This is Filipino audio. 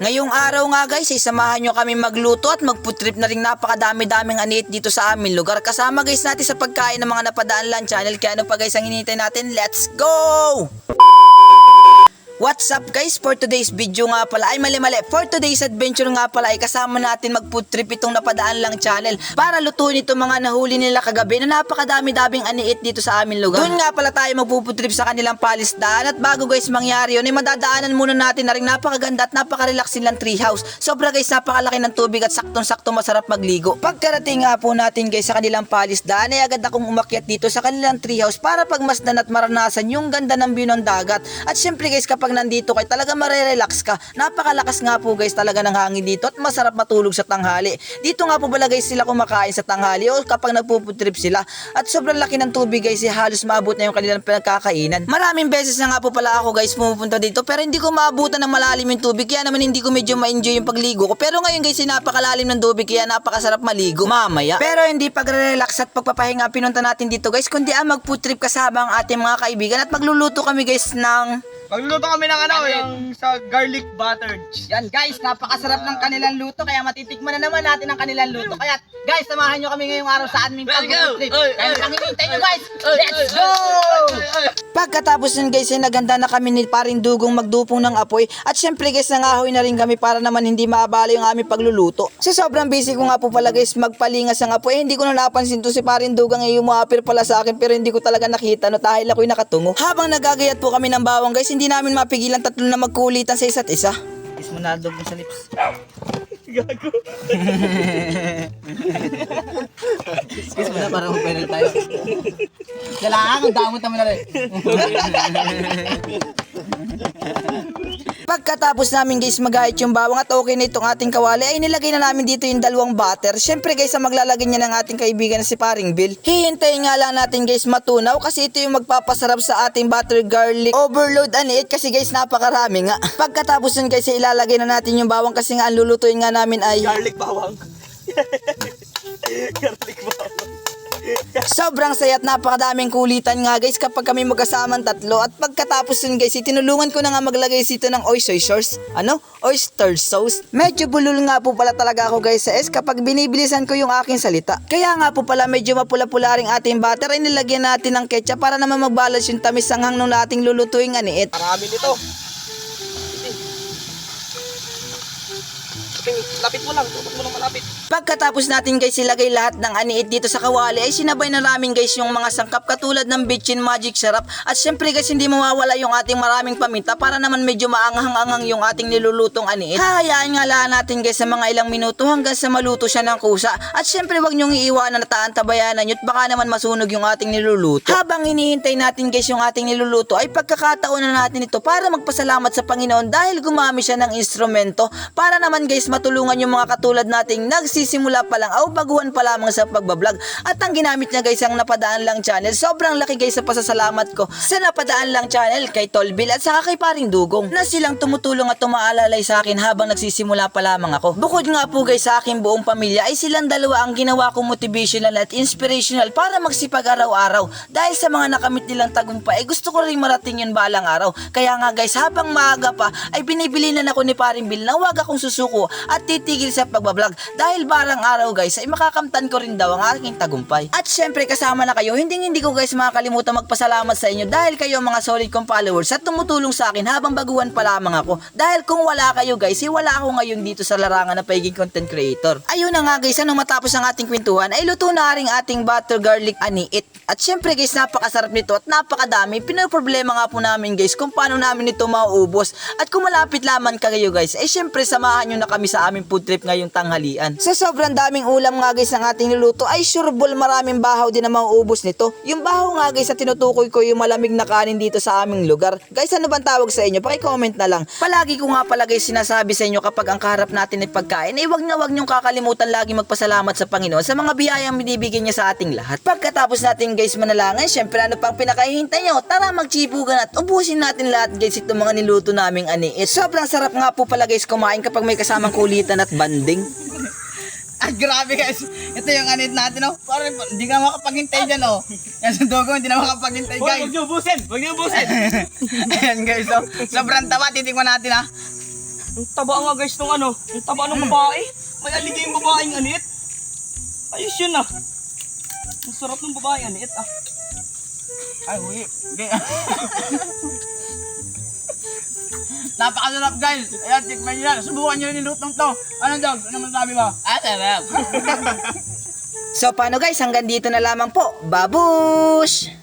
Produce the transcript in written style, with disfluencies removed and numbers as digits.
Ngayong araw nga guys, samahan nyo kami magluto at magputrip na rin napakadami-daming anit dito sa aming lugar. Kasama guys natin sa pagkain ng mga napadaan lang channel. Kaya ano pa guys ang hinihintay natin? Let's go! What's up guys? For today's video nga pala ay mali. For today's adventure nga pala ay kasama natin mag-food trip itong napadaan lang channel para lutuin itong mga nahuli nila kagabi na napakadami-daming aniit dito sa aming lugar. Doon nga pala tayo mag-food trip sa kanilang palisdaan at bago guys mangyari yun ay madadaanan muna natin na rin napakaganda at napaka-relax nilang treehouse. Sobra guys napakalaki ng tubig at saktong-sakto masarap magligo. Pagkarating nga po natin guys sa kanilang palisdaan ay agad akong umakyat dito sa kanilang treehouse para pagmasdan at maranasan yung ganda ng view ng dagat. At syempre guys kapag nandito kay talaga marerelax ka. Napakalakas nga po guys talaga ng hangin dito at masarap matulog sa tanghali. Dito nga po pala guys sila kumakain sa tanghali o kapag nagpuputrip sila. At sobrang laki ng tubig guys halos maabot na yung kanilang pinagkakainan. Maraming beses na nga po pala ako guys pumupunta dito pero hindi ko maabutan ng malalim yung tubig kaya naman hindi ko medyo ma-enjoy yung pagligo ko. Pero ngayon guys napakalalim ng tubig kaya napakasarap maligo mamaya. Pero hindi pagre-relax at pagpapahinga pinunta natin dito guys kundi ang magputrip kasama ang ating mga kaibigan at magluluto kami guys ng Magluluto kami ng yung sa garlic butter. yan guys, napakasarap ng kanilang luto kaya matitikman na naman natin ang kanilang luto. Kaya guys, samahan nyo kami ngayong araw sa aming pag-food trip. Kaya pangitintay nyo guys, let's go! Pagkatapos nun guys, ay naganda na kami ni paring dugong magdupong ng apoy. At syempre guys, nangahoy na rin kami para naman hindi maabala yung aming pagluluto. Sa sobrang busy ko nga po pala guys, magpalingas ang apoy. Hindi ko na napansin to si paring dugang ay umapir pala sa akin pero hindi ko talaga nakita no dahil ako'y nakatungo. Habang nagagayat po kami ng bawang guys, hindi namin mapigilan tatlo na magkulitan sa isa't isa. Kiss mo na dog mo sa lips. Gago. Kiss mo na para mag-viral tayo. Kailangan kung damot naman na rin. Pagkatapos namin guys magahit yung bawang at okay na itong ating kawali ay nilagay na namin dito yung dalawang butter. Syempre guys ang maglalagay niya ng ating kaibigan na si paring Bill. Hihintayin nga lang natin guys matunaw kasi ito yung magpapasarap sa ating butter garlic overload aniit kasi guys napakarami nga. Pagkatapos nun guys ay ilalagay na natin yung bawang kasi nga ang lulutuin nga namin ay Garlic bawang. Garlic bawang. sobrang saya at napakadaming kulitan nga guys kapag kami magkasamang tatlo. At pagkatapos yun guys, tinulungan ko na nga maglagay dito ng oyster sauce. Oyster sauce. Medyo bulol nga po pala talaga ako guys sa S kapag binibilisan ko yung aking salita. Kaya nga po pala medyo mapula-pula ring ating butter ay nilagyan natin ng ketchup para naman magbalance yung tamis ng hangnong nating lulutuing aniit. Marami nito. Lapit mo lang, tutok mo lang malapit. Pagkatapos natin guys ilagay lahat ng aniit dito sa kawali ay sinabay na namin guys yung mga sangkap katulad ng Bitchin Magic Sarap. At syempre guys hindi mawawala yung ating maraming paminta para naman medyo maanghang-anghang yung ating nilulutong aniit. Hahayaan nga lang natin guys sa mga ilang minuto hanggang sa maluto siya ng kusa. At syempre wag nyong iiwanan na taantabayanan nyo at baka naman masunog yung ating niluluto. Habang hinihintay natin guys yung ating niluluto ay pagkakataon na natin ito para magpasalamat sa Panginoon dahil gumamit siya ng instrumento para naman guys matulungan yung mga katulad nating nagsisimula pa lang o baguhan pa lamang sa pagbablog. At ang ginamit niya guys ang Napadaan Lang Channel. Sobrang laki guys sa pasasalamat ko sa Napadaan Lang Channel kay Tol Bill at saka kay paring Dugong na silang tumutulong at tumaalalay sa akin habang nagsisimula pa lamang ako. Bukod nga po guys sa aking buong pamilya ay silang dalawa ang ginawa kong motivational at inspirational para magsipag araw-araw. Dahil sa mga nakamit nilang tagumpay ay gusto ko rin marating yun balang araw. Kaya nga guys habang maaga pa ay binibilinan ako ni paring Bill na huwag akong susuko at titigil sa pagbablog dahil barang araw guys ay makakamtan ko rin daw ang aking tagumpay. At syempre kasama na kayo, hindi ko guys makakalimutan magpasalamat sa inyo dahil kayo mga solid kong followers at tumutulong sa akin habang baguhan pa lamang ako. Dahil kung wala kayo guys, wala ako ngayon dito sa larangan na pagiging content creator. Ayun na nga guys, anong matapos ang ating kwentuhan ay luto na ring ating butter garlic aniit. At syempre guys, napakasarap nito at napakadami. Pinoproblema nga po namin guys kung paano namin ito mauubos. At kung malapit lamang kayo guys, ay syempre samahan nyo na kami sa aming food trip ngayong tanghalian. Sa sobrang daming ulam nga guys ng ating niluto ay sureball maraming bahaw din na mauubos nito. Yung bahaw nga guys sa tinutukoy ko yung malamig na kanin dito sa aming lugar. Guys, ano bang tawag sa inyo? Paki-comment na lang. Palagi ko nga pala guys sinasabi sa inyo kapag ang kaharap natin ay pagkain ay wag nyong kakalimutan lagi magpasalamat sa Panginoon sa mga biyayang binibigyan niya sa ating lahat. Pagkatapos natin guys manalangin, syempre ano pang pinakahihintay nyo? Tara magchipugan at ubusin natin lahat guys itong mga niluto naming aniit. Sobrang sarap nga po pala guys kumain kapag may kasamang kulitan at banding. At grabe guys, ito yung anit natin oh. Parang hindi ka makapaghintay dyan oh. Yan sa dugo, hindi na makapaghintay guys. Huwag niyo ubusin! Huwag niyo ubusin! Ayan guys oh. Sobrang tawa, titikman natin ha. Ang taba nga guys nung ano, ang taba ng babae. May aligay yung babaeng anit. Ayos yun ah. Ang sarap ng babaeng anit ah. Ay, huy. Napakasarap guys. Ayan, tikman nyo yan. Subukan nyo rin yung lutong to. Ano dog? Ano masabi mo? Sarap. So paano guys, hanggang dito na lamang po. Babush!